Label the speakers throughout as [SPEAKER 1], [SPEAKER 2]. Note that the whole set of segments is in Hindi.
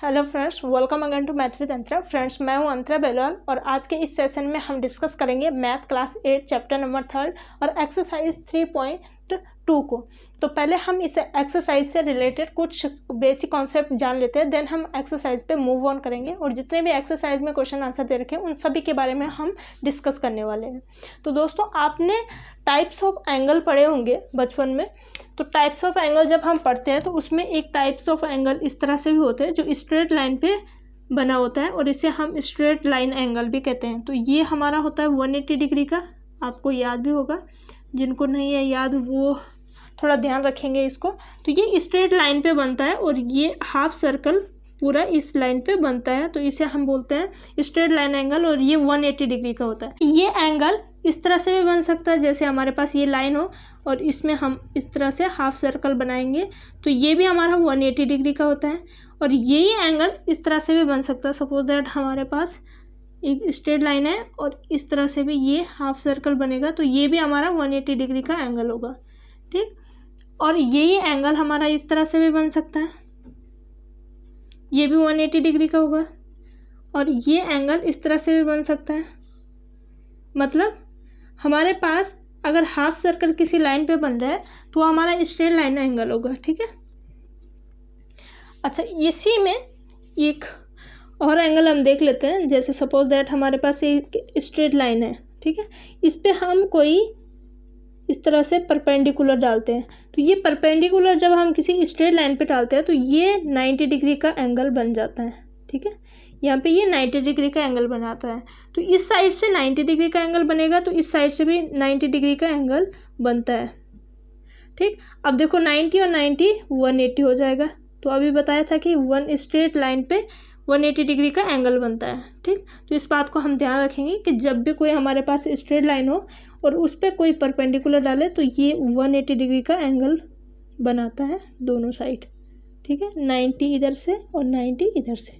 [SPEAKER 1] Hello friends, welcome again to math with Antara. Friends, मैं हूं अंतरा बेलवाल और आज के इस सेशन में हम डिस्कस करेंगे मैथ क्लास 8 चैप्टर नंबर 3 और एक्सरसाइज 3.2 को। तो पहले हम इस एक्सरसाइज से रिलेटेड कुछ बेसिक कॉन्सेप्ट जान लेते हैं, देन हम एक्सरसाइज पे मूव ऑन करेंगे और जितने भी एक्सरसाइज में क्वेश्चन आंसर दे रखे हैं उन सभी के बारे में हम डिस्कस करने वाले हैं। तो दोस्तों, आपने टाइप्स ऑफ एंगल पढ़े होंगे बचपन में। तो टाइप्स ऑफ एंगल जब हम पढ़ते हैं तो उसमें एक टाइप्स ऑफ एंगल इस तरह से भी होते हैं जो स्ट्रेट लाइन पे बना होता है और इसे हम स्ट्रेट लाइन एंगल भी कहते हैं। तो ये हमारा होता है 180 डिग्री का, आपको याद भी होगा, जिनको नहीं है याद वो थोड़ा ध्यान रखेंगे इसको। तो ये स्ट्रेट लाइन पे बनता है और ये हाफ सर्कल पूरा इस लाइन पे बनता है, तो इसे हम बोलते हैं स्ट्रेट लाइन एंगल और ये 180 डिग्री का होता है। ये एंगल इस तरह से भी बन सकता है, जैसे हमारे पास ये लाइन हो और इसमें हम इस तरह से हाफ सर्कल बनाएंगे तो ये भी हमारा 180 डिग्री का होता है। और यही एंगल इस तरह से भी बन सकता है, सपोज दैट हमारे पास एक स्ट्रेट लाइन है और इस तरह से भी ये हाफ सर्कल बनेगा तो ये भी हमारा 180 डिग्री का एंगल होगा, ठीक। और यही एंगल हमारा इस तरह से भी बन सकता है, ये भी 180 डिग्री का होगा। और ये एंगल इस तरह से भी बन सकता है, मतलब हमारे पास अगर हाफ सर्कल किसी लाइन पे बन रहा है तो हमारा स्ट्रेट लाइन एंगल होगा, ठीक है। अच्छा, इसी में एक और एंगल हम देख लेते हैं। जैसे सपोज दैट हमारे पास एक स्ट्रेट लाइन है, ठीक है, इस पे हम कोई इस तरह से परपेंडिकुलर डालते हैं। तो ये परपेंडिकुलर जब हम किसी स्ट्रेट लाइन पे डालते हैं तो ये 90 डिग्री का एंगल बन जाता है, ठीक है। यहाँ पे ये 90 डिग्री का एंगल बनाता है। तो इस साइड से 90 डिग्री का एंगल बनेगा तो इस साइड से भी 90 डिग्री का एंगल बनता है, ठीक। अब देखो 90 और 90 180 हो जाएगा। तो अभी बताया था कि वन स्ट्रेट लाइन पे 180 डिग्री का एंगल बनता है, ठीक। तो इस बात को हम ध्यान रखेंगे कि जब भी कोई हमारे पास स्ट्रेट लाइन हो और उस पर कोई परपेंडिकुलर डाले तो ये 180 डिग्री का एंगल बनाता है दोनों साइड, ठीक है। 90 इधर से और 90 इधर से,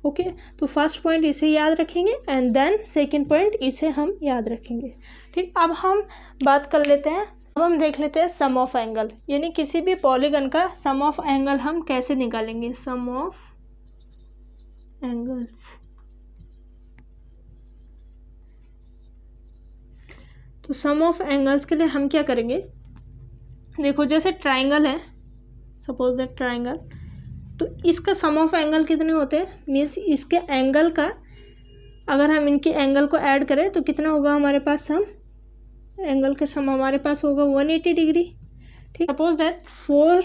[SPEAKER 1] ओके। तो फर्स्ट पॉइंट इसे याद रखेंगे एंड देन सेकंड पॉइंट इसे हम याद रखेंगे, ठीक। अब हम बात कर लेते हैं, अब हम देख लेते हैं सम ऑफ एंगल, यानी किसी भी पॉलीगन का सम ऑफ एंगल हम कैसे निकालेंगे। सम ऑफ एंगल्स, तो सम ऑफ एंगल्स के लिए हम क्या करेंगे, देखो जैसे ट्राइंगल है, सपोज दैट ट्राइंगल, तो इसका सम ऑफ एंगल कितने होते हैं, मीन्स इसके एंगल का अगर हम इनके एंगल को ऐड करें तो कितना होगा हमारे पास सम, एंगल के सम हमारे पास होगा 180 डिग्री, ठीक। सपोज दैट 4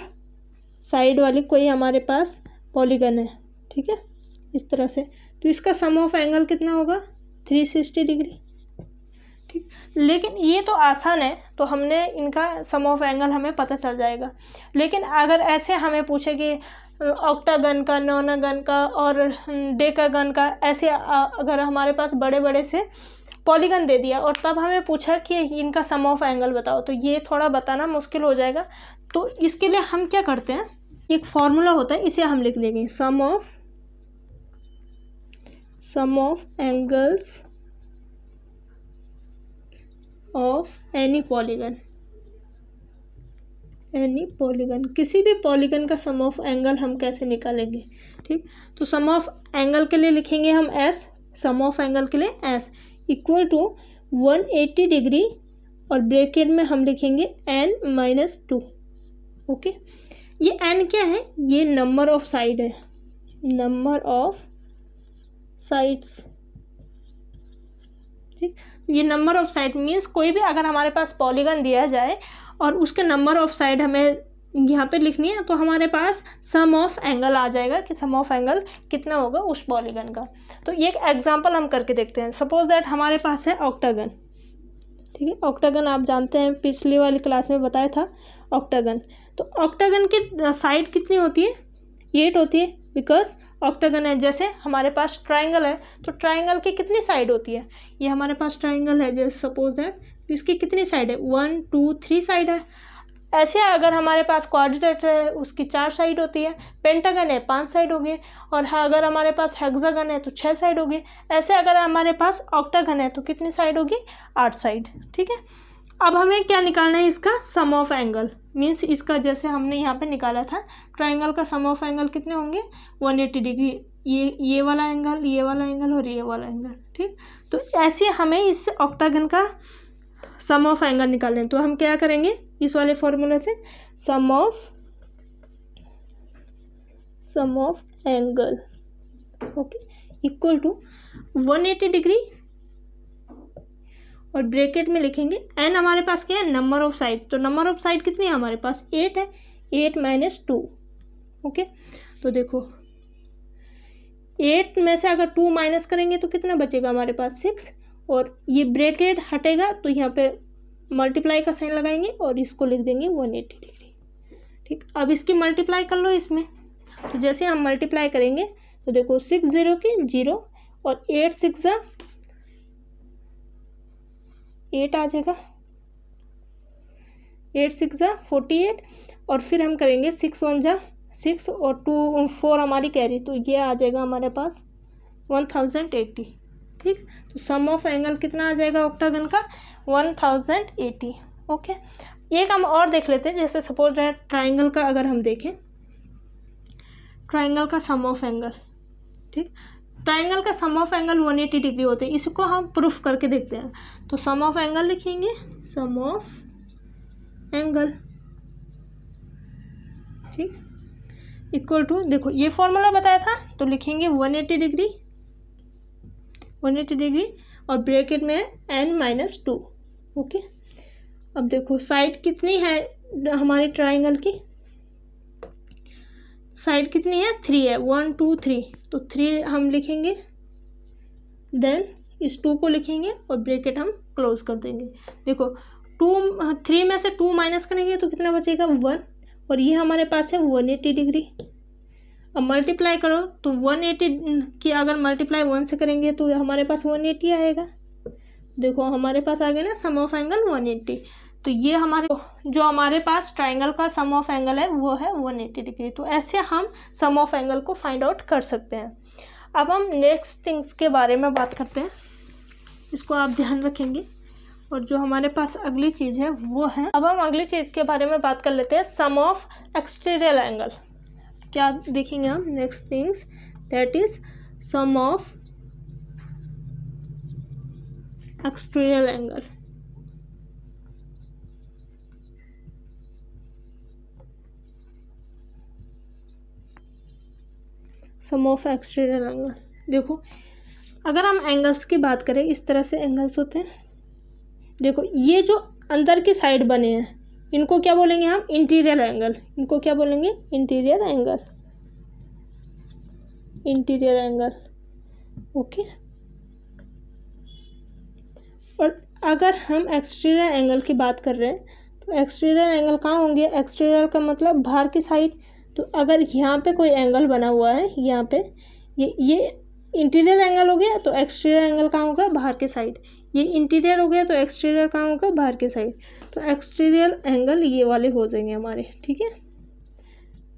[SPEAKER 1] साइड वाली कोई हमारे पास पॉलीगन है, ठीक है, इस तरह से, तो इसका सम ऑफ एंगल कितना होगा 360 डिग्री, ठीक। लेकिन ये तो आसान है, तो हमने इनका सम ऑफ एंगल हमें पता चल जाएगा। लेकिन अगर ऐसे हमें पूछे कि ऑक्टागन का, नोनागन का और डेकागन का, ऐसे अगर हमारे पास बड़े बड़े से पॉलीगन दे दिया और तब हमें पूछा कि इनका सम ऑफ एंगल बताओ, तो ये थोड़ा बताना मुश्किल हो जाएगा। तो इसके लिए हम क्या करते हैं, एक फॉर्मूला होता है, इसे हम लिख लेंगे, sum of angles of any polygon. किसी भी पॉलीगन का सम ऑफ एंगल हम कैसे निकालेंगे, ठीक। तो सम ऑफ एंगल के लिए लिखेंगे हम एस, सम ऑफ एंगल के लिए एस इक्वल टू 180 डिग्री और ब्रैकेट में हम लिखेंगे n-2, ओके। ये n क्या है, ये नंबर ऑफ साइड है, नंबर ऑफ साइड्स, ठीक। ये नंबर ऑफ साइड मीन्स कोई भी अगर हमारे पास पॉलीगन दिया जाए और उसके नंबर ऑफ साइड हमें यहाँ पे लिखनी है तो हमारे पास सम ऑफ एंगल आ जाएगा कि सम ऑफ एंगल कितना होगा उस पॉलीगन का। तो ये एक एग्जांपल हम करके देखते हैं। सपोज दैट हमारे पास है ऑक्टागन, ठीक है। ऑक्टागन आप जानते हैं, पिछली वाली क्लास में बताया था ऑक्टागन। तो ऑक्टागन की साइड कितनी होती है, 8 होती है, बिकॉज ऑक्टागन है। जैसे हमारे पास ट्राइंगल है तो ट्राइंगल की कितनी साइड होती है, ये हमारे पास ट्राइंगल है, जैसे सपोज दैट इसकी कितनी साइड है, 1 2 3 साइड है। ऐसे अगर हमारे पास क्वाड्रिलेटरल है उसकी 4 साइड होती है, पेंटागन है 5 साइड होगी, और अगर हमारे पास हेक्सागन है तो 6 साइड होगी। ऐसे अगर हमारे पास ऑक्टागन है तो कितनी साइड होगी, 8 साइड, ठीक है। अब हमें क्या निकालना है, इसका सम ऑफ एंगल। मीन्स इसका जैसे हमने यहाँ पे निकाला था ट्राइंगल का सम ऑफ एंगल कितने होंगे 180 डिग्री, ये वाला एंगल, ये वाला एंगल और ये वाला एंगल, ठीक। तो ऐसे हमें इस ऑक्टागन का सम ऑफ एंगल निकालना है। तो हम क्या करेंगे इस वाले फॉर्मूला से sum of angle okay equal to 180 degree और ब्रैकेट में लिखेंगे एन हमारे पास क्या है नंबर ऑफ साइड। तो नंबर ऑफ साइड कितनी है हमारे पास 8 है, 8 माइनस 2 ओके। तो देखो 8 में से अगर 2 माइनस करेंगे तो कितना बचेगा हमारे पास 6 और ये ब्रैकेट हटेगा तो यहाँ पे मल्टीप्लाई का साइन लगाएंगे और इसको लिख देंगे 180 डिग्री, ठीक। अब इसकी मल्टीप्लाई कर लो इसमें। तो जैसे हम मल्टीप्लाई करेंगे तो देखो 6 0 के 0 और 8 6 8 आ जाएगा, 8 6 48 और फिर हम करेंगे 6 1 6 और 2 4 हमारी कैरी, तो ये आ जाएगा हमारे पास 1080, ठीक। तो सम ऑफ एंगल कितना आ जाएगा ऑक्टागन का 1080 ओके। एक हम और देख लेते हैं, जैसे सपोज है ट्राइंगल का अगर हम देखें ट्राइंगल का सम ऑफ एंगल, ठीक। ट्राइंगल का सम ऑफ एंगल 180 डिग्री होते हैं, इसको हम प्रूफ करके देखते हैं। तो सम ऑफ एंगल लिखेंगे सम ऑफ एंगल, ठीक, इक्वल टू देखो ये फॉर्मूला बताया था तो लिखेंगे 180 डिग्री और ब्रैकेट में n माइनस 2 ओके। अब देखो साइड कितनी है हमारी ट्राइंगल की, साइड कितनी है 3 है, 1 2 3, तो 3 हम लिखेंगे देन इस 2 को लिखेंगे और ब्रैकेट हम क्लोज कर देंगे। देखो 3 में से 2 माइनस करेंगे तो कितना बचेगा 1 और ये हमारे पास है 180 डिग्री। अब मल्टीप्लाई करो तो 180 की अगर मल्टीप्लाई 1 से करेंगे तो हमारे पास 180 आएगा। देखो हमारे पास आ गया ना सम ऑफ एंगल 180। तो ये जो हमारे पास ट्राइंगल का सम ऑफ एंगल है वो है 180 डिग्री। तो ऐसे हम सम ऑफ एंगल को फाइंड आउट कर सकते हैं। अब हम नेक्स्ट थिंग्स के बारे में बात करते हैं, इसको आप ध्यान रखेंगे। और जो हमारे पास अगली चीज़ है वो है, अब हम अगली चीज़ के बारे में बात कर लेते हैं सम ऑफ एक्सटीरियर एंगल। क्या देखेंगे हम next things that is sum of exterior angle. Sum of exterior angle, देखो अगर हम एंगल्स की बात करें इस तरह से एंगल्स होते हैं। देखो ये जो अंदर की साइड बने हैं इनको क्या बोलेंगे हम इंटीरियर एंगल, इनको क्या बोलेंगे interior angle, interior angle okay. और अगर हम एक्सटीरियर एंगल की बात कर रहे हैं तो एक्सटीरियर एंगल कहाँ होंगे, एक्सटीरियर का मतलब बाहर की साइड। तो अगर यहाँ पे कोई एंगल बना हुआ है यहाँ पे ये इंटीरियर एंगल हो गया, तो एक्सटीरियर एंगल कहाँ होगा बाहर के साइड। ये इंटीरियर हो गया तो एक्सटीरियर कहाँ होगा बाहर के साइड। तो एक्सटीरियर एंगल ये वाले हो जाएंगे हमारे, ठीक है,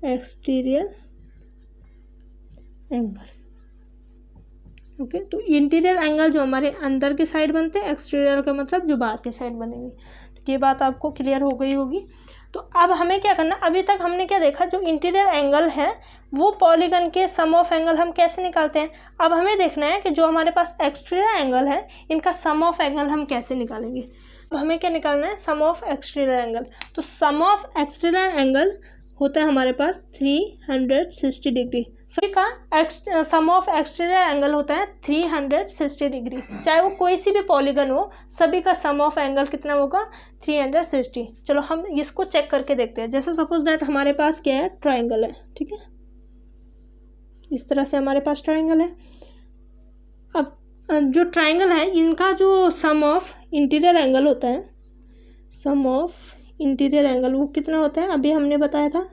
[SPEAKER 1] एक्सटीरियर एंगल ओके। तो इंटीरियर एंगल जो हमारे अंदर के साइड बनते हैं, एक्सटीरियर का मतलब जो बाहर के साइड बनेंगे। तो ये बात आपको क्लियर हो गई होगी। तो अब हमें क्या करना, अभी तक हमने क्या देखा, जो इंटीरियर एंगल है वो पॉलीगन के सम ऑफ एंगल हम कैसे निकालते हैं। अब हमें देखना है कि जो हमारे पास एक्सटीरियर एंगल है इनका सम ऑफ एंगल हम कैसे निकालेंगे। अब हमें क्या निकालना है, सम ऑफ एक्सटीरियर एंगल। तो सम ऑफ एक्सटीरियर एंगल होता है हमारे पास 360 डिग्री। सभी का सम ऑफ एक्सटीरियर एंगल होता है 360 डिग्री, चाहे वो कोई सी भी पॉलीगन हो, सभी का सम ऑफ एंगल कितना होगा 360। चलो हम इसको चेक करके देखते हैं। जैसे सपोज दैट हमारे पास क्या है, ट्राइंगल है, ठीक है, इस तरह से हमारे पास ट्राइंगल है। अब जो ट्राइंगल है इनका जो सम ऑफ इंटीरियर एंगल होता है, सम ऑफ इंटीरियर एंगल वो कितना होता है, अभी हमने बताया था,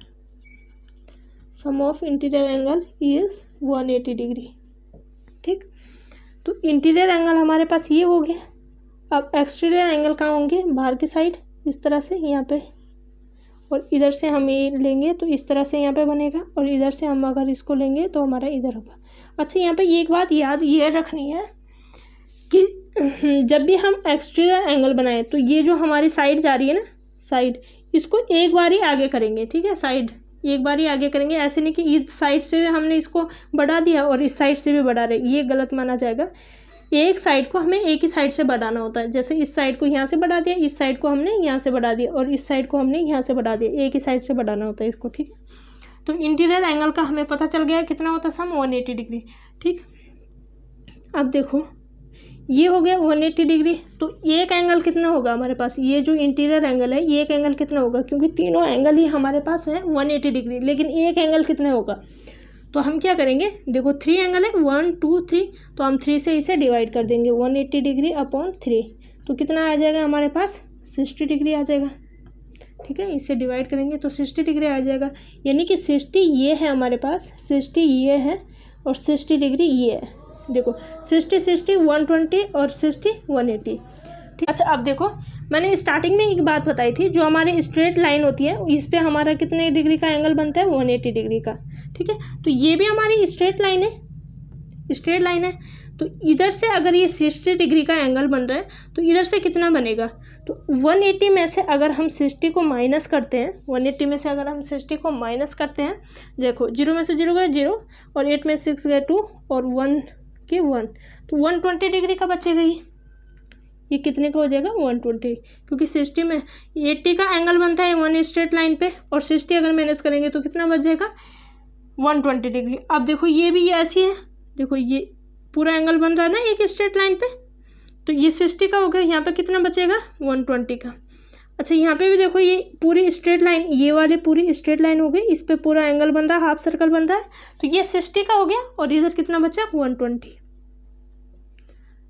[SPEAKER 1] sum of interior angle is 180 degree, ठीक। तो इंटीरियर एंगल हमारे पास ये हो गया। अब एक्सटीरियर एंगल कहाँ होंगे, बाहर की साइड, इस तरह से यहाँ पे, और इधर से हम ये लेंगे तो इस तरह से यहाँ पे बनेगा, और इधर से हम अगर इसको लेंगे तो हमारा इधर होगा। अच्छा यहाँ पे एक बात याद ये रखनी है कि जब भी हम एक्सटीरियर एंगल बनाएं तो ये जो हमारी साइड जा रही है ना, साइड, इसको एक बार ही आगे करेंगे, ठीक है, साइड एक बार ही आगे करेंगे, ऐसे नहीं कि इस साइड से हमने इसको बढ़ा दिया और इस साइड से भी बढ़ा रहे, ये गलत माना जाएगा। एक साइड को हमें एक ही साइड से बढ़ाना होता है, जैसे इस साइड को यहाँ से बढ़ा दिया, इस साइड को हमने यहाँ से बढ़ा दिया और इस साइड को हमने यहाँ से बढ़ा दिया, एक ही साइड से बढ़ाना होता है इसको, ठीक है। तो इंटीरियर एंगल का हमें पता चल गया कितना होता है सम 180 डिग्री, ठीक। अब देखो ये हो गया 180 डिग्री, तो एक एंगल कितना होगा हमारे पास, ये जो इंटीरियर एंगल है ये एक एंगल कितना होगा, क्योंकि तीनों एंगल ही हमारे पास है 180 डिग्री, लेकिन एक एंगल कितना होगा। तो हम क्या करेंगे, देखो 3 एंगल है 1 2 3, तो हम 3 से इसे डिवाइड कर देंगे, 180 डिग्री अपॉन 3, तो कितना आ जाएगा हमारे पास 60 डिग्री आ जाएगा, ठीक है। इसे डिवाइड करेंगे तो 60 डिग्री आ जाएगा, यानी कि 60 ये है हमारे पास, 60 ये है और 60 डिग्री ये है। देखो 60 60 120 और 60 180, ठीक। अच्छा अब देखो मैंने स्टार्टिंग में एक बात बताई थी, जो हमारी स्ट्रेट लाइन होती है इस पे हमारा कितने डिग्री का एंगल बनता है 180 डिग्री का, ठीक है। तो ये भी हमारी स्ट्रेट लाइन है, स्ट्रेट लाइन है, तो इधर से अगर ये 60 डिग्री का एंगल बन रहा है तो इधर से कितना बनेगा, तो 180 में से अगर हम 60 को माइनस करते हैं, 180 में से अगर हम 60 को माइनस करते हैं, देखो 0 में से 0 गए 0 और 8 में 6 गए 2 और 1 के 1, तो 120 डिग्री का बचेगा ये कितने का हो जाएगा 120, क्योंकि 60 में 80 का एंगल बनता है वन स्ट्रेट लाइन पे और 60 अगर माइनस करेंगे तो कितना बच जाएगा 120 डिग्री। अब देखो ये भी ऐसी है, देखो ये पूरा एंगल बन रहा है ना एक स्ट्रेट लाइन पे, तो ये 60 का हो गया, यहाँ पे कितना बचेगा 120 का। अच्छा यहाँ पे भी देखो ये पूरी स्ट्रेट लाइन, ये वाली पूरी स्ट्रेट लाइन हो गई, इस पे पूरा एंगल बन रहा है, हाफ सर्कल बन रहा है, तो ये 60 का हो गया और इधर कितना बचा 120,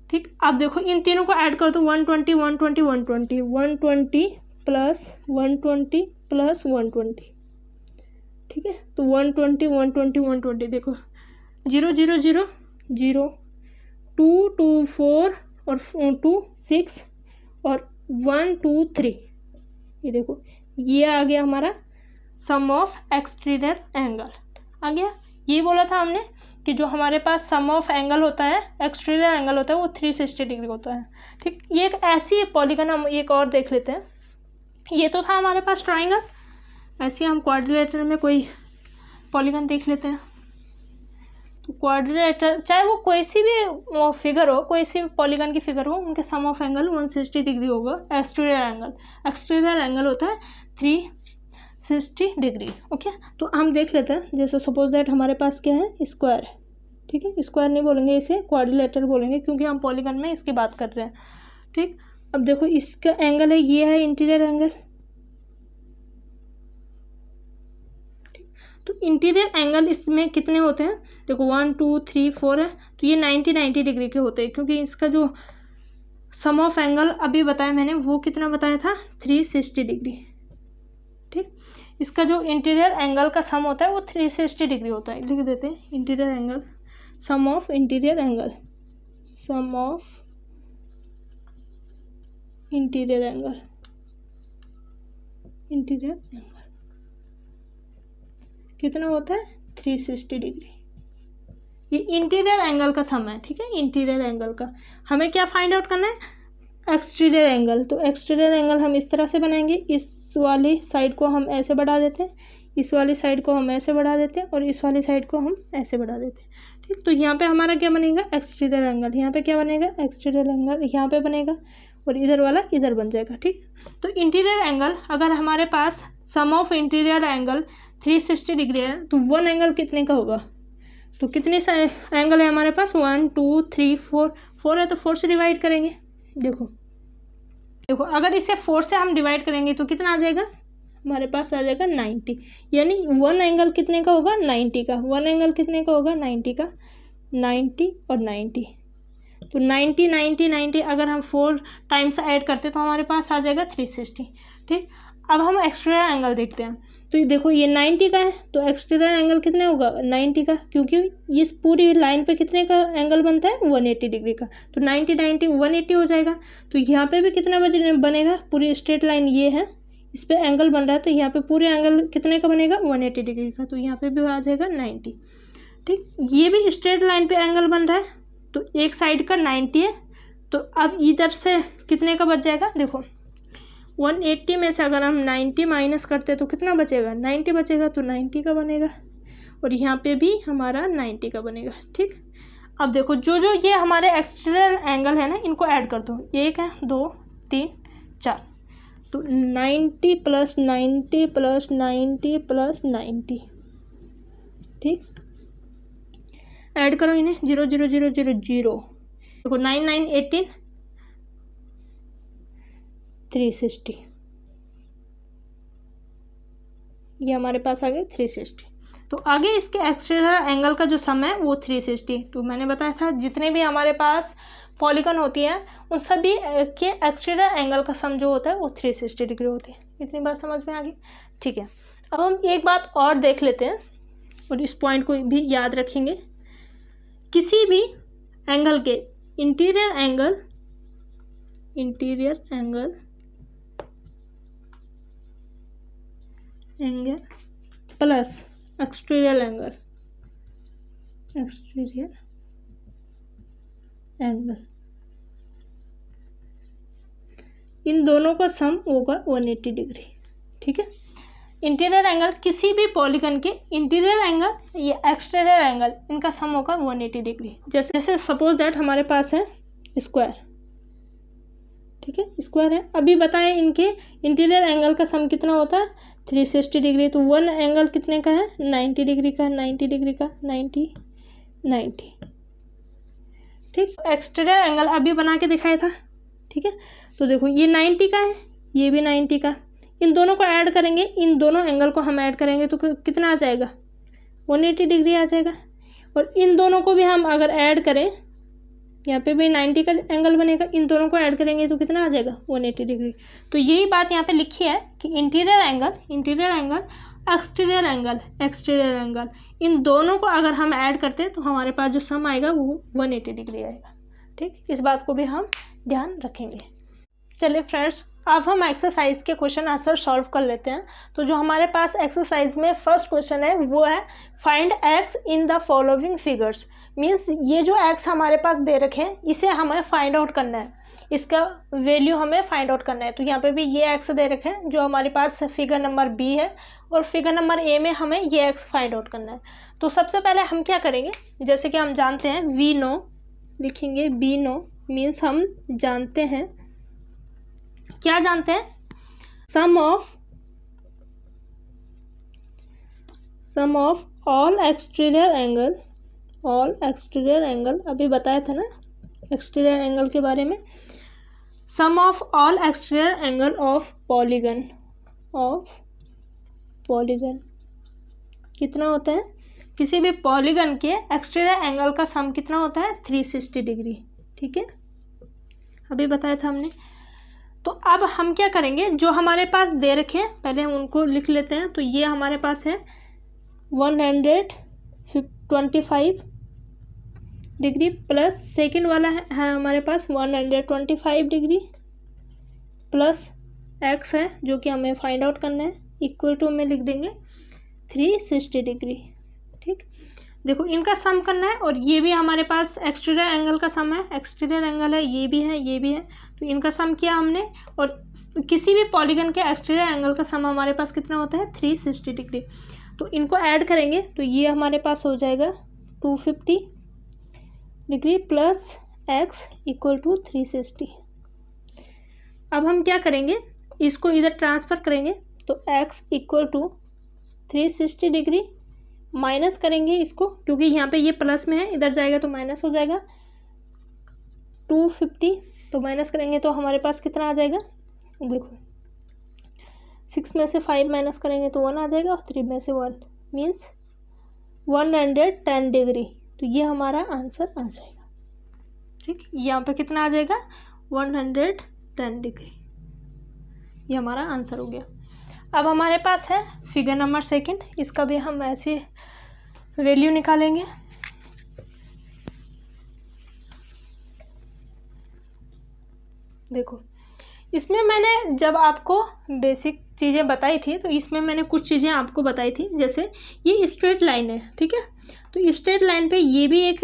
[SPEAKER 1] ठीक। अब देखो इन तीनों को ऐड कर दो 120 120 120 120 प्लस 120 प्लस 120, ठीक है। तो 120 120 120, देखो 0 0 0 0 2 2 4 और 2 6 और 1 2 3, ये देखो ये आ गया हमारा सम ऑफ एक्सटीरियर एंगल आ गया। ये बोला था हमने कि जो हमारे पास सम ऑफ एंगल होता है, एक्सटीरियर एंगल होता है, वो 360 डिग्री होता है, ठीक। ये एक ऐसी पॉलीगन, हम एक और देख लेते हैं। ये तो था हमारे पास ट्राइंगल, ऐसे हम क्वाड्रिलेटरल में कोई पॉलीगन देख लेते हैं। तो क्वाड्रिलेटरल चाहे वो कोई सी भी फिगर हो, कोई सी पॉलीगन की फिगर हो, उनके सम ऑफ एंगल 160 डिग्री होगा। एक्सटीरियर एंगल होता है 360 डिग्री, ओके। तो हम देख लेते हैं, जैसे सपोज दैट हमारे पास क्या है स्क्वायर है, ठीक है। स्क्वायर नहीं बोलेंगे, इसे क्वाड्रिलेटरल बोलेंगे, क्योंकि हम पॉलीगन में इसकी बात कर रहे हैं, ठीक। अब देखो इसका एंगल है, ये है इंटीरियर एंगल, तो इंटीरियर एंगल इसमें कितने होते हैं, देखो 1 2 3 4 है, तो ये 90 डिग्री के होते हैं, क्योंकि इसका जो सम ऑफ एंगल अभी बताया मैंने वो कितना बताया था 360 डिग्री, ठीक। इसका जो इंटीरियर एंगल का सम होता है वो 360 डिग्री होता है, लिख देते हैं interior angle, sum of interior angle, sum of interior angle, interior angle कितना होता है 360 डिग्री। ये इंटीरियर एंगल का सम है, ठीक है। इंटीरियर एंगल का हमें क्या फाइंड आउट करना है, एक्सटीरियर एंगल। तो एक्सटीरियर एंगल हम इस तरह से बनाएंगे, इस वाली साइड को हम ऐसे बढ़ा देते हैं, इस वाली साइड को हम ऐसे बढ़ा देते हैं और इस वाली साइड को हम ऐसे बढ़ा देते हैं, ठीक। तो यहाँ पे हमारा क्या बनेगा एक्सटीरियर एंगल, यहाँ पे क्या बनेगा एक्सटीरियर एंगल यहाँ पे बनेगा और इधर वाला इधर बन जाएगा, ठीक। तो इंटीरियर एंगल अगर हमारे पास सम ऑफ इंटीरियर एंगल 360 डिग्री है तो वन एंगल कितने का होगा, तो कितने एंगल है हमारे पास 1 2 3 4 है, तो 4 से डिवाइड करेंगे। देखो अगर इसे 4 से हम डिवाइड करेंगे तो कितना आ जाएगा हमारे पास आ जाएगा 90, यानी वन एंगल कितने का होगा 90 का, वन एंगल कितने का होगा 90 का, 90 और 90, तो 90 90 90 अगर हम 4 टाइम्स ऐड करते तो हमारे पास आ जाएगा 360, ठीक। अब हम एक्सटीरियर एंगल देखते हैं, तो ये देखो ये 90 का है, तो एक्सटीरियर एंगल कितने होगा 90 का, क्योंकि इस पूरी लाइन पे कितने का एंगल बनता है 180 डिग्री का, तो 90 90 180 हो जाएगा। तो यहाँ पे भी कितना बनेगा, पूरी स्ट्रेट लाइन ये है, इस पे एंगल बन रहा है, तो यहाँ पे पूरे एंगल कितने का बनेगा 180 डिग्री का, तो यहाँ पे भी आ जाएगा 90, ठीक। ये भी स्ट्रेट लाइन पे एंगल बन रहा है, तो एक साइड का 90 है, तो अब इधर से कितने का बच जाएगा, देखो 180 में से अगर हम 90 माइनस करते तो कितना बचेगा, 90 बचेगा, तो 90 का बनेगा, और यहाँ पे भी हमारा 90 का बनेगा। ठीक, अब देखो जो जो ये हमारे एक्सटर्नल एंगल है ना, इनको ऐड कर दो, 1 है, 2 3 4, तो 90 प्लस 90 प्लस 90 प्लस 90। ठीक, ऐड करो इन्हें, 0 0 0 0 0, देखो 9 9 18 360, ये हमारे पास आ गए 360। तो आगे इसके एक्सटर्नल एंगल का जो सम है वो 360। तो मैंने बताया था जितने भी हमारे पास पॉलीगन होती है उन सभी के एक्सटर्नल एंगल का सम जो होता है वो 360 डिग्री होती है। इतनी बात समझ में आ गई। ठीक है, अब हम एक बात और देख लेते हैं और इस पॉइंट को भी याद रखेंगे। किसी भी एंगल के interior angle plus exterior angle, इन दोनों का सम होगा 180 डिग्री। ठीक है, इंटीरियर एंगल किसी भी पॉलीगन के इंटीरियर एंगल या एक्सटीरियर एंगल, इनका सम होगा 180 डिग्री। जैसे सपोज दैट हमारे पास है स्क्वायर, ठीक है, स्क्वायर है। अभी बताएं इनके इंटीरियर एंगल का सम कितना होता है, 360 डिग्री। तो वन एंगल कितने का है, 90 डिग्री का, 90 डिग्री का, 90 90। ठीक, एक्सटीरियर एंगल अभी बना के दिखाया था। ठीक है, तो देखो ये 90 का है, ये भी 90 का, इन दोनों को ऐड करेंगे, इन दोनों एंगल को हम ऐड करेंगे तो कितना आ जाएगा, 180 डिग्री आ जाएगा। और इन दोनों को भी हम अगर ऐड करें, यहाँ पे भी 90 का एंगल बनेगा, इन दोनों को ऐड करेंगे तो कितना आ जाएगा, 180 डिग्री। तो यही बात यहाँ पे लिखी है कि इंटीरियर एंगल, एक्सटीरियर एंगल, इन दोनों को अगर हम ऐड करते हैं तो हमारे पास जो सम आएगा वो 180 डिग्री आएगा। ठीक, इस बात को भी हम ध्यान रखेंगे। चलिए फ्रेंड्स, अब हम एक्सरसाइज के क्वेश्चन आंसर सॉल्व कर लेते हैं। तो जो हमारे पास एक्सरसाइज में फर्स्ट क्वेश्चन है वो है find x in the following figures. Means ये जो एक्स हमारे पास दे रखे हैं इसे हमें फाइंड आउट करना है, इसका वैल्यू हमें फाइंड आउट करना है। तो यहाँ पे भी ये एक्स दे रखे हैं जो हमारे पास फिगर नंबर बी है, और फिगर नंबर ए में हमें ये एक्स फाइंड आउट करना है। तो सबसे पहले हम क्या करेंगे, जैसे कि हम जानते हैं वी नो, लिखेंगे बी नो, मीन्स हम जानते हैं, क्या जानते हैं, sum of all exterior angle, अभी बताया था ना एक्सटीरियर एंगल के बारे में। Sum of all exterior angle of polygon कितना होता है, किसी भी पॉलीगन के एक्सटीरियर एंगल का सम कितना होता है, 360 डिग्री। ठीक है, अभी बताया था हमने। तो अब हम क्या करेंगे, जो हमारे पास दे रखे हैं पहले हम उनको लिख लेते हैं। तो ये हमारे पास है 125 डिग्री, प्लस सेकंड वाला है हमारे पास 125 डिग्री, प्लस एक्स है जो कि हमें फाइंड आउट करना है, इक्वल टू में लिख देंगे 360 डिग्री। ठीक, देखो इनका सम करना है, और ये भी हमारे पास एक्सटीरियर एंगल का सम है, एक्सटीरियर एंगल है, ये भी है, ये भी है, तो इनका सम किया हमने। और किसी भी पॉलीगन के एक्सटीरियर एंगल का सम हमारे पास कितना होता है, 360 डिग्री। तो इनको ऐड करेंगे तो ये हमारे पास हो जाएगा 250 degree plus x equal to 360। अब हम क्या करेंगे, इसको इधर ट्रांसफ़र करेंगे, तो x equal to 360 degree minus करेंगे इसको, क्योंकि यहाँ पे ये प्लस में है, इधर जाएगा तो माइनस हो जाएगा, 250 तो माइनस करेंगे तो हमारे पास कितना आ जाएगा, देखो 6 में से 5 माइनस करेंगे तो 1 आ जाएगा, और 3 में से 1 मीन्स 110 डिग्री। तो ये हमारा आंसर आ जाएगा। ठीक, यहाँ पे कितना आ जाएगा, 110 डिग्री, ये हमारा आंसर हो गया। अब हमारे पास है फिगर नंबर सेकंड, इसका भी हम ऐसे वैल्यू निकालेंगे। देखो इसमें मैंने जब आपको बेसिक चीज़ें बताई थी तो इसमें मैंने कुछ चीज़ें आपको बताई थी, जैसे ये स्ट्रेट लाइन है, ठीक है, तो स्ट्रेट लाइन पे ये भी एक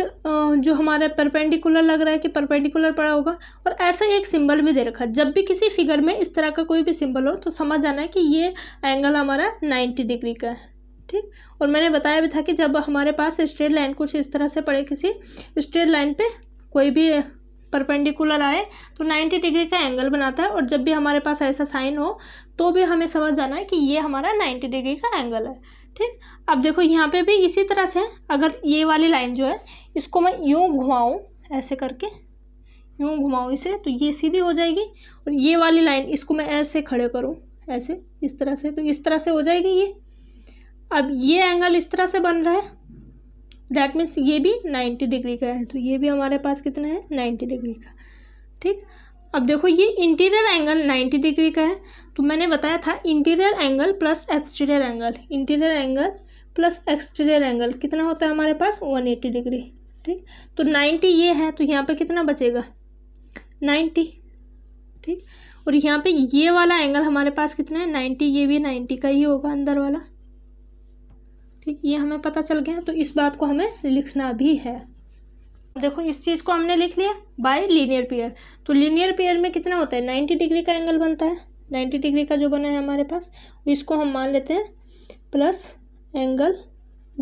[SPEAKER 1] जो हमारा परपेंडिकुलर लग रहा है कि परपेंडिकुलर पड़ा होगा। और ऐसा एक सिंबल भी दे रखा है, जब भी किसी फिगर में इस तरह का कोई भी सिंबल हो तो समझ जाना है कि ये एंगल हमारा 90 डिग्री का है। ठीक, और मैंने बताया भी था कि जब हमारे पास स्ट्रेट लाइन कुछ इस तरह से पड़े, किसी स्ट्रेट लाइन पे कोई भी परपेंडिकुलर आए तो 90 डिग्री का एंगल बनाता है। और जब भी हमारे पास ऐसा साइन हो तो भी हमें समझ जाना है कि ये हमारा 90 डिग्री का एंगल है। ठीक, अब देखो यहाँ पे भी इसी तरह से अगर ये वाली लाइन जो है इसको मैं यूँ घुमाऊँ, ऐसे करके यूँ घुमाऊँ इसे, तो ये सीधी हो जाएगी। और ये वाली लाइन इसको मैं ऐसे खड़े करूँ, ऐसे इस तरह से, तो इस तरह से हो जाएगी ये। अब ये एंगल इस तरह से बन रहा है, दैट मीन्स ये भी 90 डिग्री का है। तो ये भी हमारे पास कितना है, 90 डिग्री का। ठीक, अब देखो ये इंटीरियर एंगल 90 डिग्री का है, तो मैंने बताया था interior angle plus exterior angle, interior angle plus exterior angle कितना होता है हमारे पास, 180 डिग्री। ठीक, तो 90 ये है, तो यहाँ पे कितना बचेगा, 90। ठीक, और यहाँ पे ये वाला एंगल हमारे पास कितना है, 90, ये भी 90 का ही होगा अंदर वाला। ठीक, ये हमें पता चल गया। तो इस बात को हमें लिखना भी है। देखो इस चीज़ को हमने लिख लिया बाय लीनियर पेयर। तो लीनियर पेयर में कितना होता है, 90 डिग्री का एंगल बनता है। 90 डिग्री का जो बना है हमारे पास, इसको हम मान लेते हैं प्लस एंगल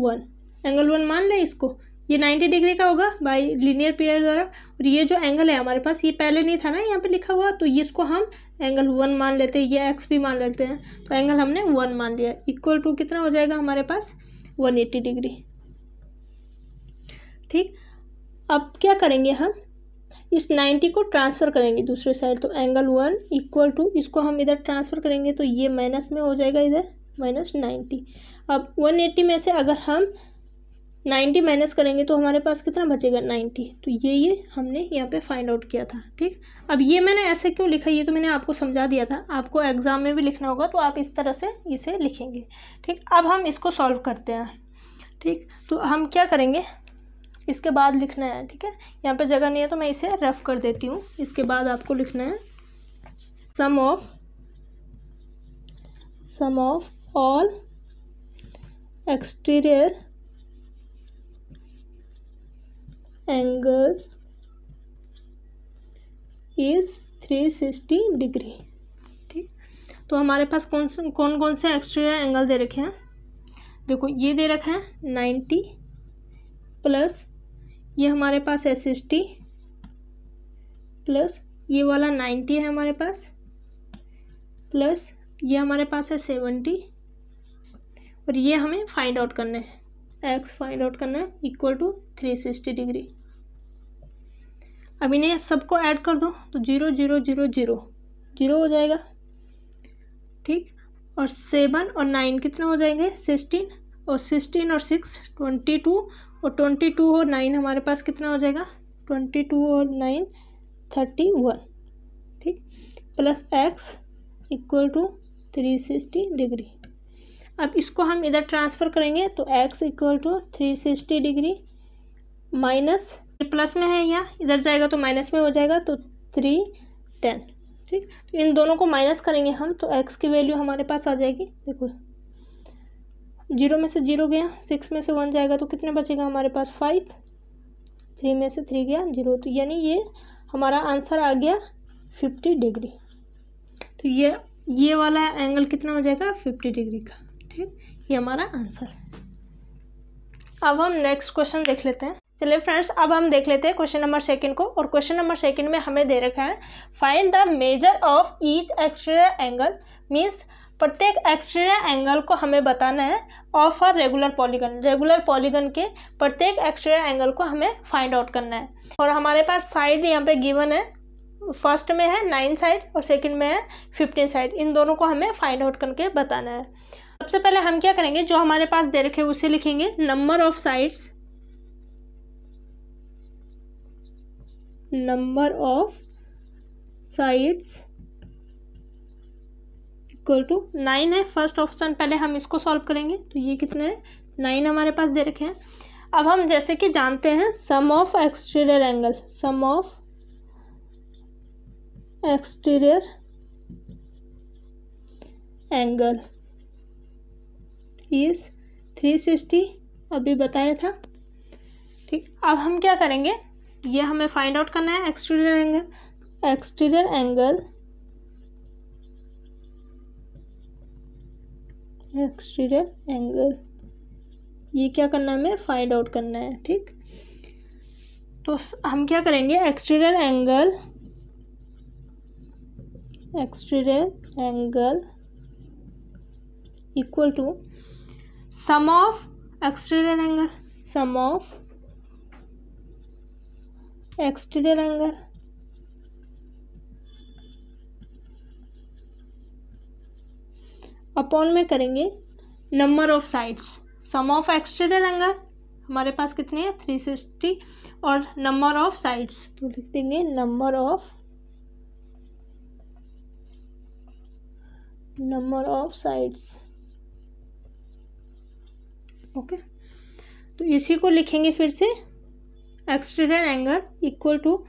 [SPEAKER 1] 1, एंगल 1 मान ले इसको, ये 90 डिग्री का होगा बाय लीनियर पेयर द्वारा। और ये जो एंगल है हमारे पास, ये पहले नहीं था ना यहाँ पे लिखा हुआ, तो ये इसको हम एंगल 1 मान लेते हैं, ये एक्स भी मान लेते हैं। तो एंगल हमने 1 मान लिया, इक्वल टू कितना हो जाएगा हमारे पास, 180 डिग्री। ठीक, अब क्या करेंगे हम, इस 90 को ट्रांसफ़र करेंगे दूसरे साइड। तो एंगल 1 इक्वल टू, इसको हम इधर ट्रांसफ़र करेंगे तो ये माइनस में हो जाएगा, इधर माइनस 90। अब 180 में से अगर हम 90 माइनस करेंगे तो हमारे पास कितना बचेगा, 90। तो ये हमने यहाँ पे फाइंड आउट किया था। ठीक, अब ये मैंने ऐसे क्यों लिखा, ये तो मैंने आपको समझा दिया था, आपको एग्जाम में भी लिखना होगा तो आप इस तरह से इसे लिखेंगे। ठीक, अब हम इसको सॉल्व करते हैं। ठीक, तो हम क्या करेंगे, इसके बाद लिखना है। ठीक है, यहाँ पे जगह नहीं है तो मैं इसे रफ कर देती हूँ। इसके बाद आपको लिखना है sum of all exterior angles is 360 degree. ठीक, तो हमारे पास कौन कौन से एक्सटीरियर एंगल दे रखे हैं, देखो ये दे रखा है 90 प्लस ये हमारे पास है 60 प्लस ये वाला 90 है हमारे पास, प्लस ये हमारे पास है 70, और ये हमें फाइंड आउट करना है, एक्स फाइंड आउट करना है, इक्वल टू 360 डिग्री। अब इन्हें सबको ऐड कर दो तो 0 0 0 0 0 हो जाएगा। ठीक, और 7 और 9 कितना हो जाएंगे, 16, और 16 और 6 22, और 22 और 9 हमारे पास कितना हो जाएगा, 22 और 9 31। ठीक, plus x equal to 360 degree. अब इसको हम इधर ट्रांसफ़र करेंगे तो x equal to 360 degree minus, plus में है यहाँ, इधर जाएगा तो माइनस में हो जाएगा, तो 310। ठीक, तो इन दोनों को माइनस करेंगे हम तो x की वैल्यू हमारे पास आ जाएगी, देखो 0 में से 0 गया, 6 में से 1 जाएगा तो कितने बचेगा हमारे पास 5, 3 में से 3 गया 0, तो यानी ये हमारा आंसर आ गया 50 डिग्री। तो ये वाला एंगल कितना हो जाएगा, 50 डिग्री का। ठीक, ये हमारा आंसर है। अब हम नेक्स्ट क्वेश्चन देख लेते हैं। चलिए फ्रेंड्स, अब हम देख लेते हैं क्वेश्चन नंबर 2 को। और क्वेश्चन नंबर 2 में हमें दे रखा है find the major of each exterior angle, means प्रत्येक एक्सटीरियर एंगल को हमें बताना है of a regular polygon, regular polygon के प्रत्येक एक्सटीरियर एंगल को हमें फाइंड आउट करना है। और हमारे पास साइड यहाँ पे गिवन है, फर्स्ट में है 9 साइड और सेकंड में है 15 साइड, इन दोनों को हमें फाइंड आउट करके बताना है। सबसे पहले हम क्या करेंगे, जो हमारे पास दे रखे उसे लिखेंगे, number of sides, number of sides equal to 9 है फर्स्ट ऑप्शन, पहले हम इसको सॉल्व करेंगे। तो ये कितने हैं, 9 हमारे पास दे रखे हैं। अब हम जैसे कि जानते हैं sum of exterior angle, sum of exterior angle is 360, अभी बताया था। ठीक, अब हम क्या करेंगे, ये हमें फाइंड आउट करना है exterior angle. Exterior angle, exterior angle ये क्या करना है, हमें फाइंड आउट करना है। ठीक, तो हम क्या करेंगे, exterior angle, exterior angle equal to sum of exterior angle, sum of exterior angle upon में करेंगे number of sides. Sum of exterior angle हमारे पास कितनी है, 360, और नंबर ऑफ साइड्स तो लिख देंगे नंबर ऑफ साइड्स। ओके, तो इसी को लिखेंगे फिर से, exterior angle equal to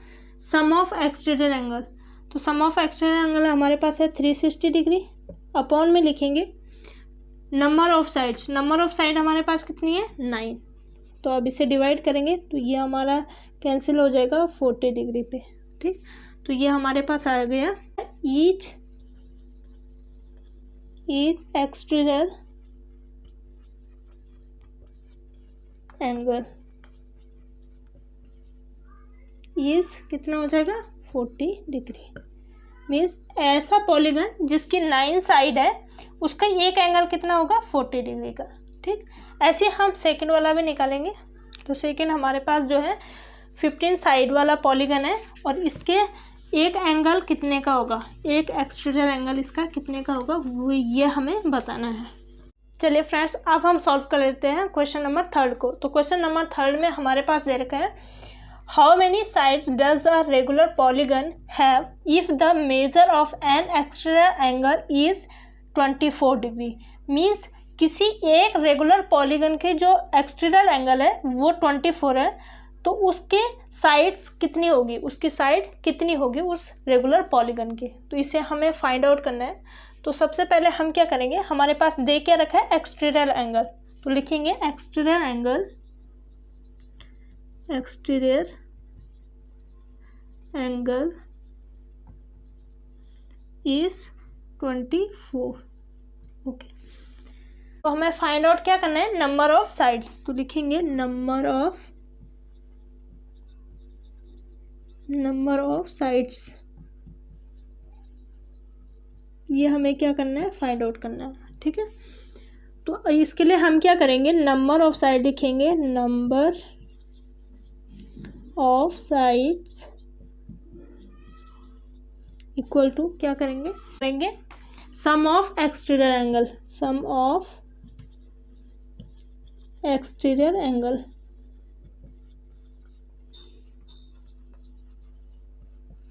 [SPEAKER 1] sum of exterior angle. तो सम ऑफ एक्सटीरियर एंगल हमारे पास है 360 डिग्री, अपॉन में लिखेंगे number of sides. Number of side हमारे पास कितनी है, 9। तो अब इसे डिवाइड करेंगे तो ये हमारा कैंसिल हो जाएगा 40 डिग्री पे। ठीक, तो ये हमारे पास आ गया ईच एक्सटीरियर एंगल इज कितना हो जाएगा, 40 डिग्री। मीन्स ऐसा पॉलीगन जिसकी 9 साइड है उसका एक एंगल कितना होगा, 40 डिग्री का। ठीक, ऐसे हम सेकंड वाला भी निकालेंगे। तो सेकंड हमारे पास जो है 15 साइड वाला पॉलीगन है और इसके एक एंगल कितने का होगा, एक एक्सटीरियर एंगल इसका कितने का होगा, वो ये हमें बताना है। चलिए फ्रेंड्स, अब हम सॉल्व कर लेते हैं क्वेश्चन नंबर 3 को। तो क्वेश्चन नंबर 3 में हमारे पास दे रखा है, how many sides does a regular polygon have if the measure of N exterior angle is 24 degree. Means किसी एक रेगुलर पॉलीगन के जो एक्सटीरियर एंगल है वो 24 है, तो उसके साइड्स कितनी होगी, उसकी साइड कितनी होगी उस रेगुलर पॉलीगन की। तो इसे हमें फाइंड आउट करना है। तो सबसे पहले हम क्या करेंगे, हमारे पास दे क्या रखा है, एक्सटीरियर एंगल। तो लिखेंगे exterior angle, exterior angle is 24। Okay, तो हमें फाइंड आउट क्या करना है, नंबर ऑफ साइड्स। तो लिखेंगे नंबर ऑफ साइड्स, ये हमें क्या करना है, फाइंड आउट करना है। ठीक है, तो इसके लिए हम क्या करेंगे, नंबर ऑफ साइड लिखेंगे, number of sides equal to क्या करेंगे sum of exterior angle, sum of exterior angle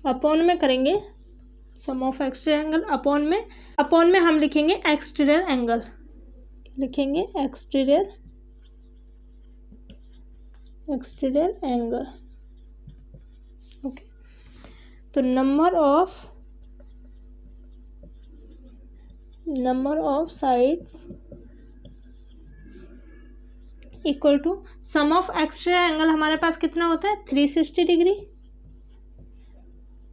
[SPEAKER 1] upon में करेंगे sum of exterior angle, upon में हम लिखेंगे एक्सटीरियर एंगल, लिखेंगे एक्सटीरियर एंगल। ओके, तो number of sides equal to sum of exterior angle हमारे पास कितना होता है, 360 डिग्री।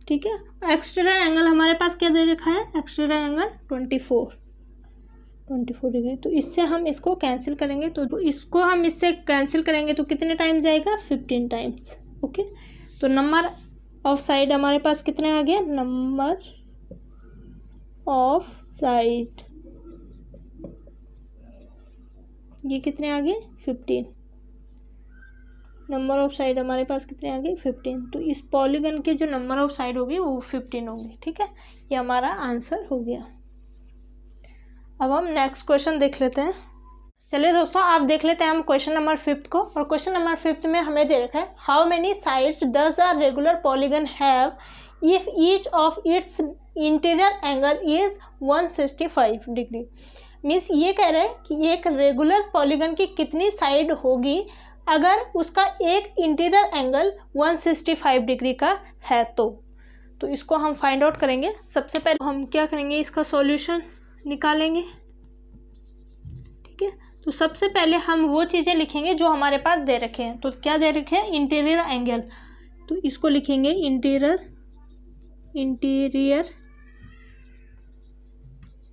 [SPEAKER 1] ठीक है, एक्सटीरियर एंगल हमारे पास क्या दे रखा है, एक्सटीरियर एंगल 24 डिग्री। तो इससे हम इसको कैंसिल करेंगे, तो इसको हम इससे कैंसिल करेंगे तो कितने टाइम जाएगा, 15 टाइम्स। ओके, तो नंबर ऑफ साइड हमारे पास कितने आ गया, नंबर ऑफ साइड ये कितने आ गए, 15। नंबर ऑफ साइड हमारे पास कितने आ गए, 15। तो इस पॉलीगन के जो नंबर ऑफ साइड होगी वो 15 होगी। ठीक है, ये हमारा आंसर हो गया। अब हम नेक्स्ट क्वेश्चन देख लेते हैं। चलिए दोस्तों, आप देख लेते हैं हम क्वेश्चन नंबर 5 को। और क्वेश्चन नंबर 5 में हमें दे रखा है, how many sides does a regular polygon have if each of its interior angle is 165 degree. Means ये कह रहे हैं कि एक रेगुलर पॉलीगन की कितनी साइड होगी अगर उसका एक इंटीरियर एंगल 165 डिग्री का है। तो इसको हम फाइंड आउट करेंगे। सबसे पहले हम क्या करेंगे, इसका सॉल्यूशन निकालेंगे। ठीक है, तो सबसे पहले हम वो चीज़ें लिखेंगे जो हमारे पास दे रखे हैं। तो क्या दे रखे हैं? Interior angle. तो इसको लिखेंगे इंटीरियर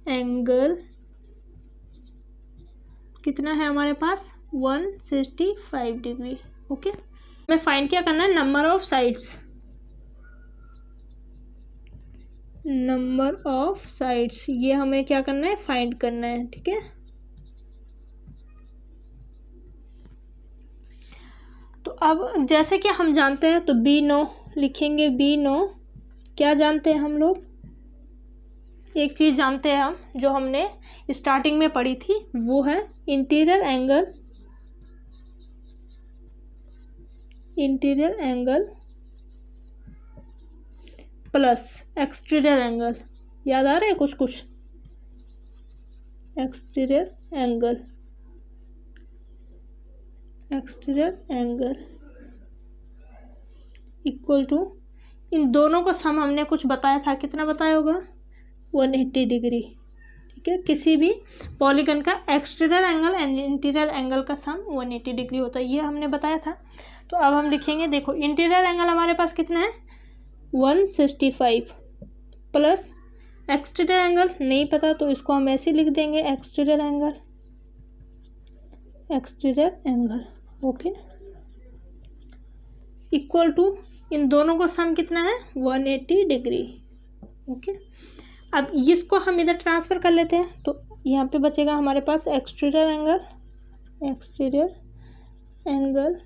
[SPEAKER 1] एंगल कितना है हमारे पास? 165 डिग्री। ओके, हमें फाइंड क्या करना है? Number of sides. Number of sides ये हमें क्या करना है? फाइंड करना है। ठीक है, तो अब जैसे कि हम जानते हैं तो B9 लिखेंगे। B9 क्या जानते हैं हम लोग? एक चीज़ जानते हैं हम, जो हमने स्टार्टिंग में पढ़ी थी, वो है interior angle plus exterior angle. याद आ रहा है कुछ? एक्सटीरियर एंगल इक्वल टू, इन दोनों को सम हमने कुछ बताया था, कितना बताया होगा? 180 डिग्री। ठीक है, किसी भी पॉलीगन का exterior angle and interior angle का सम 180 डिग्री होता है, ये हमने बताया था। तो अब हम लिखेंगे, देखो इंटीरियर एंगल हमारे पास कितना है? 165 प्लस एक्सटीरियर एंगल नहीं पता, तो इसको हम ऐसे लिख देंगे, exterior angle. Okay, equal to, इन दोनों को सम कितना है? 180 डिग्री। ओके, अब इसको हम इधर ट्रांसफ़र कर लेते हैं, तो यहाँ पे बचेगा हमारे पास exterior angle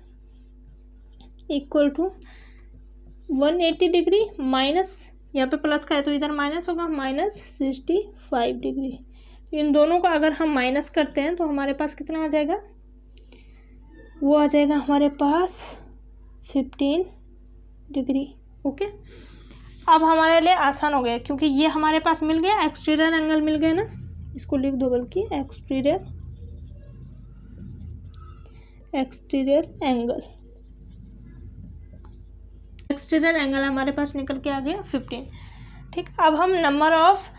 [SPEAKER 1] equal to 180 degree minus, यहाँ पे प्लस का है तो इधर माइनस होगा, -65 डिग्री। इन दोनों को अगर हम माइनस करते हैं तो हमारे पास कितना आ जाएगा? वो आ जाएगा हमारे पास 15 डिग्री। ओके, अब हमारे लिए आसान हो गया, क्योंकि ये हमारे पास मिल गया, एक्सटीरियर एंगल मिल गया ना, इसको लिख दो बल्कि एक्सटीरियर एंगल हमारे पास निकल के आ गया 15। ठीक, अब हम नंबर ऑफ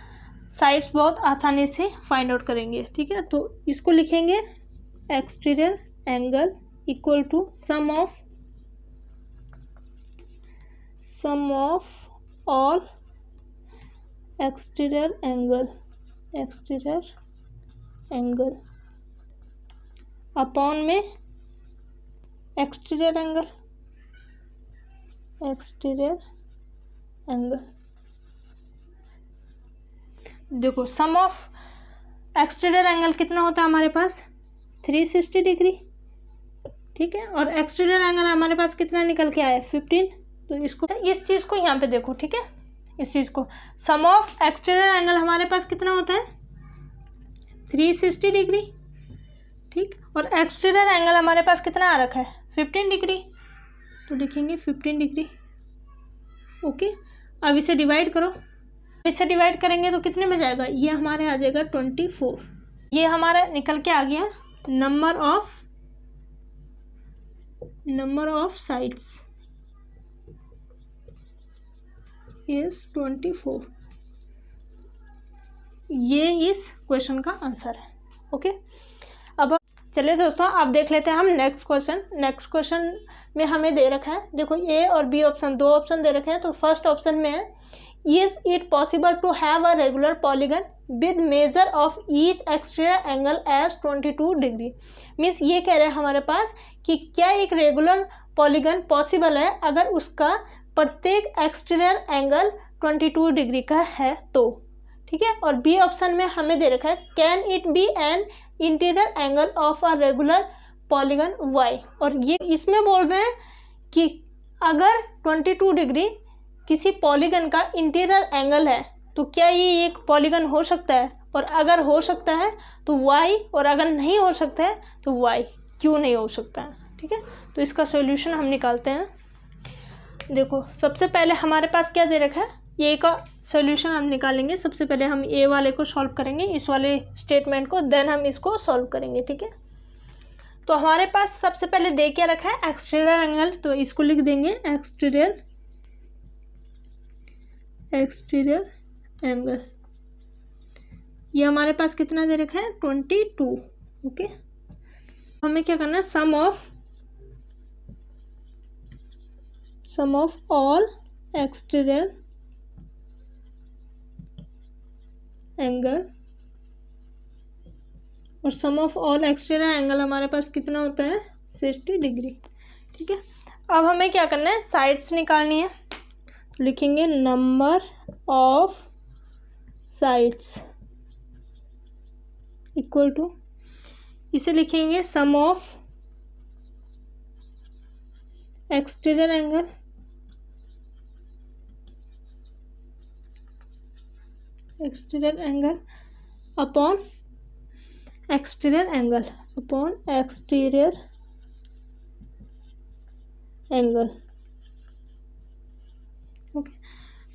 [SPEAKER 1] साइड्स बहुत आसानी से फाइंड आउट करेंगे। ठीक है, तो इसको लिखेंगे exterior angle equal to sum of all exterior angle upon में एक्सटीरियर एंगल। देखो सम ऑफ एक्सटीरियर एंगल कितना होता है हमारे पास? 360 डिग्री। ठीक है, और एक्सटीरियर एंगल हमारे पास कितना निकल के आया? 15। तो इसको, इस चीज़ को यहाँ पे देखो। ठीक है, इस चीज़ को, सम ऑफ एक्सटीरियर एंगल हमारे पास कितना होता है? 360 डिग्री। ठीक, और एक्सटीरियर एंगल हमारे पास कितना आ रखा है? 15 डिग्री। तो लिखेंगे 15 डिग्री। ओके, अब इसे डिवाइड करो। इसे डिवाइड करेंगे तो कितने में जाएगा? ये हमारे आ जाएगा 24। ये हमारा निकल के आ गया नंबर ऑफ साइड्स इज 24। ये इस क्वेश्चन का आंसर है। ओके, अब चलिए दोस्तों, अब देख लेते हैं हम नेक्स्ट क्वेश्चन में हमें दे रखा है, देखो ए और बी ऑप्शन, दो ऑप्शन दे रखे हैं। तो फर्स्ट ऑप्शन में है, is it possible to have a regular polygon with measure of each exterior angle as 22 degree. Means ये कह रहे हैं हमारे पास कि क्या एक रेगुलर पॉलीगन पॉसिबल है अगर उसका प्रत्येक एक्सटीरियर एंगल 22 डिग्री का है तो। ठीक है, और बी ऑप्शन में हमें दे रखा है, can it be an interior angle of a regular polygon why. और ये इसमें बोल रहे हैं कि अगर 22 डिग्री किसी पॉलीगन का इंटीरियर एंगल है तो क्या ये एक पॉलीगन हो सकता है, और अगर हो सकता है तो वाई, और अगर नहीं हो सकता है तो वाई, क्यों नहीं हो सकता है। ठीक है, तो इसका सॉल्यूशन हम निकालते हैं। देखो सबसे पहले हमारे पास क्या दे रखा है, ए का सॉल्यूशन हम निकालेंगे। सबसे पहले हम ए वाले को सॉल्व करेंगे, इस वाले स्टेटमेंट को, देन हम इसको सॉल्व करेंगे। ठीक है, तो हमारे पास सबसे पहले दे क्या रखा है? Exterior angle. तो इसको लिख देंगे एक्सटीरियर एंगल। ये हमारे पास कितना दे रखा है? 22। ओके, हमें क्या करना है, sum of all exterior angle, और सम ऑफ ऑल एक्सटीरियर एंगल हमारे पास कितना होता है, 60 डिग्री। ठीक है, अब हमें क्या करना है, साइड्स निकालनी है। लिखेंगे number of sides equal to, इसे लिखेंगे sum of exterior angle upon exterior angle okay.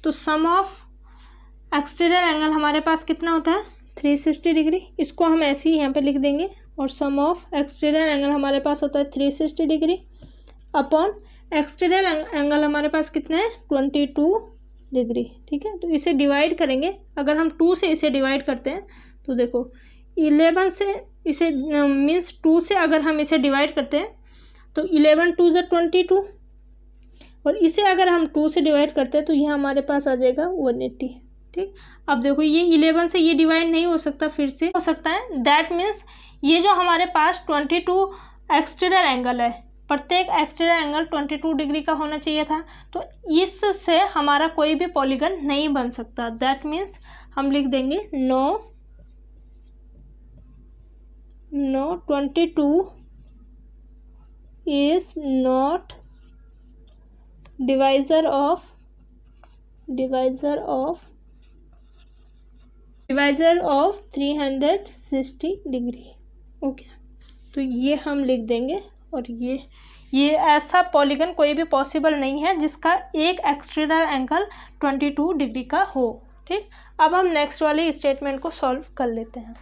[SPEAKER 1] तो सम ऑफ एक्सटीरियर एंगल हमारे पास कितना होता है, 360 डिग्री। इसको हम ऐसे ही यहाँ पे लिख देंगे, और सम ऑफ एक्सटीरियर एंगल हमारे पास होता है 360 डिग्री अपॉन एक्सटीरियर एंगल हमारे पास कितना है, 22 डिग्री। ठीक है, तो इसे डिवाइड करेंगे। अगर हम 2 से इसे डिवाइड करते हैं तो देखो 11 से इसे मीन्स 2 से अगर हम इसे डिवाइड करते हैं तो 11 2 = 22, और इसे अगर हम 2 से डिवाइड करते हैं तो ये हमारे पास आ जाएगा 180। ठीक, अब देखो ये 11 से ये डिवाइड नहीं हो सकता, फिर से हो सकता है। दैट मीन्स ये जो हमारे पास 22 एक्सटीरियर एंगल है, प्रत्येक एक्सटीरियर एंगल 22 डिग्री का होना चाहिए था, तो इससे हमारा कोई भी पॉलीगन नहीं बन सकता। दैट मीन्स हम लिख देंगे no 22 is not divisor of 360 degree. Okay, तो ये हम लिख देंगे, और ये ऐसा पॉलीगन कोई भी पॉसिबल नहीं है जिसका एक एक्सटीरियर एंगल 22 डिग्री का हो। ठीक, अब हम नेक्स्ट वाले स्टेटमेंट को सॉल्व कर लेते हैं।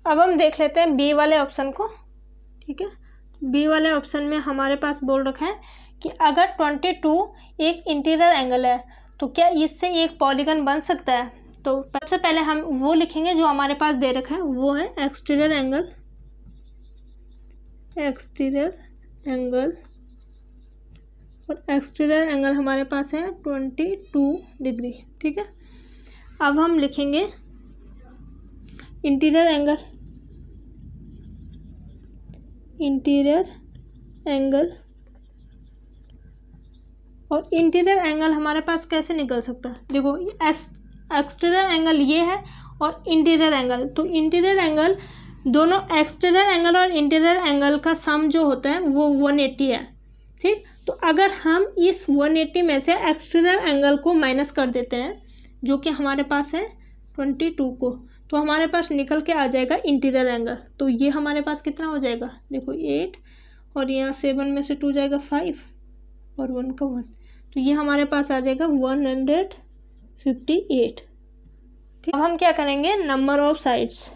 [SPEAKER 1] अब हम देख लेते हैं बी वाले ऑप्शन को। ठीक है, बी वाले ऑप्शन में हमारे पास बोल रखा है कि अगर 22 एक इंटीरियर एंगल है तो क्या इससे एक पॉलीगन बन सकता है। तो सबसे पहले हम वो लिखेंगे जो हमारे पास दे रखा है, वो है एक्सटीरियर एंगल, और एक्सटीरियर एंगल हमारे पास है 22 डिग्री। ठीक है, अब हम लिखेंगे इंटीरियर एंगल, और इंटीरियर एंगल हमारे पास कैसे निकल सकता है, देखो एक्सटीरियर एंगल ये है और इंटीरियर एंगल, तो इंटीरियर एंगल दोनों एक्सटीरियर एंगल और इंटीरियर एंगल का सम जो होता है वो 180 है। ठीक, तो अगर हम इस 180 में से एक्सटीरियर एंगल को माइनस कर देते हैं जो कि हमारे पास है 22 को, तो हमारे पास निकल के आ जाएगा इंटीरियर एंगल। तो ये हमारे पास कितना हो जाएगा, देखो 8, और यहाँ 7 में से 2 जाएगा 5, और 1 का 1, तो ये हमारे पास आ जाएगा 158। ठीक, अब हम क्या करेंगे, number of sides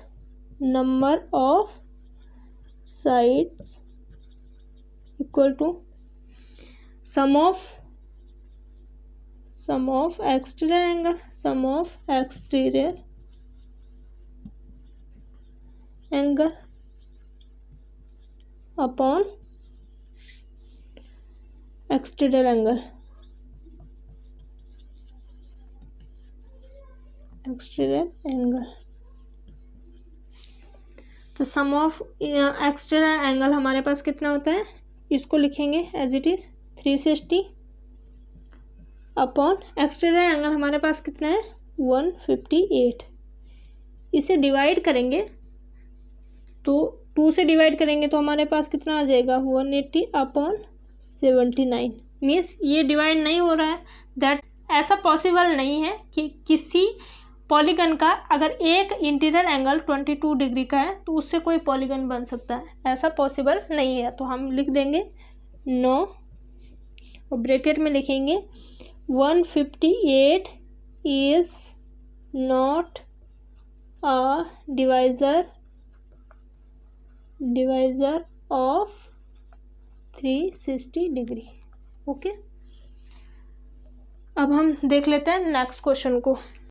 [SPEAKER 1] equal to sum of exterior angle upon exterior angle. तो सम ऑफ एक्सटीरियर एंगल हमारे पास कितना होता है, इसको लिखेंगे as it is 360 upon exterior angle हमारे पास कितना है 158। इसे डिवाइड करेंगे तो 2 से डिवाइड करेंगे तो हमारे पास कितना आ जाएगा 180 अपॉन 79। मीन्स ये डिवाइड नहीं हो रहा है, दैट ऐसा पॉसिबल नहीं है कि किसी पॉलीगन का अगर एक इंटीरियर एंगल 22 डिग्री का है तो उससे कोई पॉलीगन बन सकता है, ऐसा पॉसिबल नहीं है। तो हम लिख देंगे नो, और ब्रैकेट में लिखेंगे 158 is not a divisor of 360 degree. Okay, अब हम देख लेते हैं नेक्स्ट क्वेश्चन को।